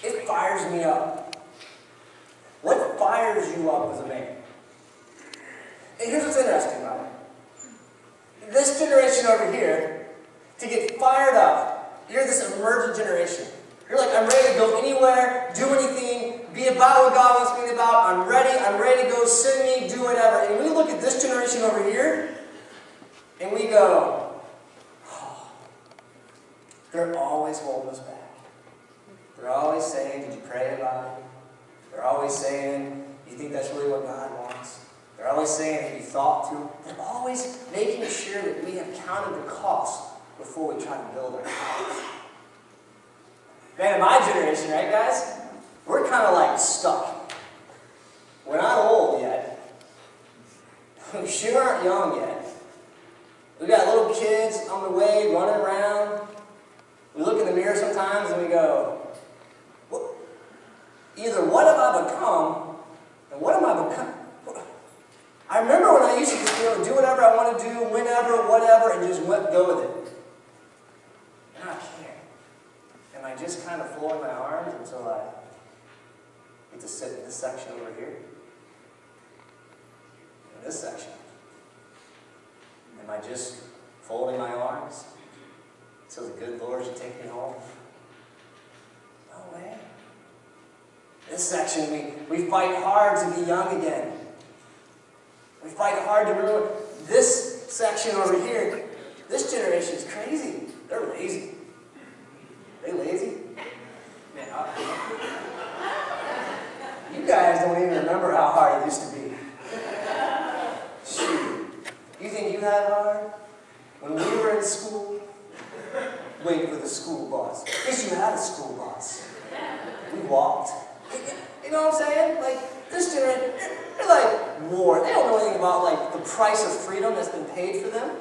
It fires me up. What fires you up as a man? And here's what's interesting about it. This generation over here, to get fired up, you're this emergent generation. You're like, I'm ready to go anywhere, do anything, be about what God wants me to be about. I'm ready to go, send me, do whatever. And we look at this generation over here, and we go, oh, they're always holding us back. They're always saying, did you pray about it? They're always saying, do you think that's really what God wants? They're always saying, have you thought to? They're always making sure that we have counted the cost before we try to build our house. Man, in my generation, right, guys? We're kind of like stuck. We're not old yet. We sure aren't young yet. We got little kids on the way running around. We look in the mirror sometimes and we go, either what have I become, and what am I becoming? I remember when I used to just be able to do whatever I want to do, whenever, whatever, and just go with it. Now I can't. And I just kind of fold my arms until I get to sit in this section over here. In this section. Am I just folding my arms until the good Lord should take me home? No way. This section, we fight hard to be young again. We fight hard to remember. This section over here, this generation is crazy. They're lazy. Are they lazy? Man, you guys don't even remember how hard it used to be. Shoot. You think you had hard? When we were in school, waiting for the school bus. Because you had a school bus. We walked. You know what I'm saying? Like, this generation, they're like war. They don't know anything about, like, the price of freedom that's been paid for them.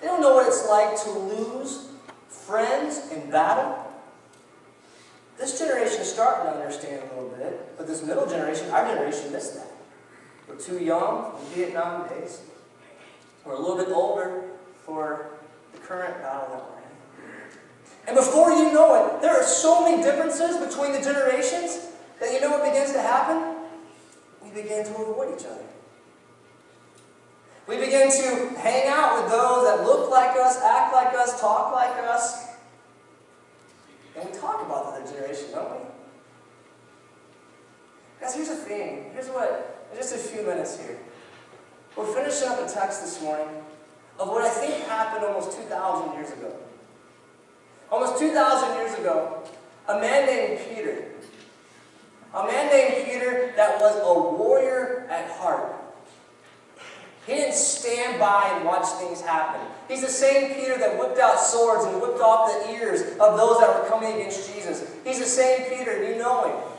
They don't know what it's like to lose friends in battle. This generation is starting to understand a little bit, but this middle generation, our generation, missed that. We're too young in Vietnam days. We're a little bit older for the current battle that we're in. And before you know it, there are so many differences between the generations that you know what begins to happen? We begin to avoid each other. We begin to hang out with those that look like us, act like us, talk like us. And we talk about the other generation, don't we? Guys, here's the thing. Here's what, in just a few minutes here. We're finishing up a text this morning of what I think happened almost 2,000 years ago. Almost 2,000 years ago, a man named Peter. A man named Peter that was a warrior at heart. He didn't stand by and watch things happen. He's the same Peter that whipped out swords and whipped off the ears of those that were coming against Jesus. He's the same Peter, you know him.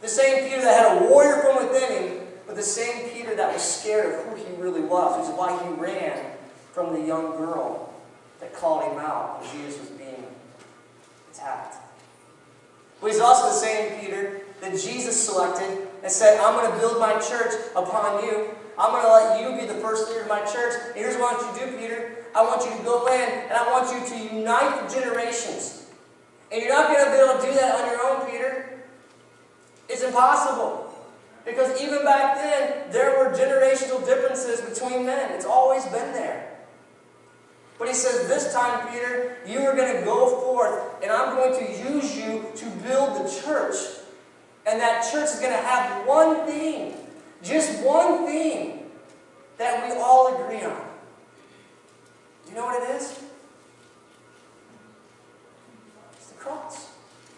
The same Peter that had a warrior from within him, but the same Peter that was scared of who he really was, which is why he ran from the young girl that called him out when Jesus was being attacked. But he's also the same Peter that Jesus selected and said, I'm going to build my church upon you. I'm going to let you be the first leader of my church. And here's what I want you to do, Peter. I want you to go in, and I want you to unite the generations. And you're not going to be able to do that on your own, Peter. It's impossible. Because even back then, there were generational differences between men. It's always been there. But he says, this time, Peter, you are going to go forth, and I'm going to use you to build the church. And that church is going to have one thing, just one thing, that we all agree on.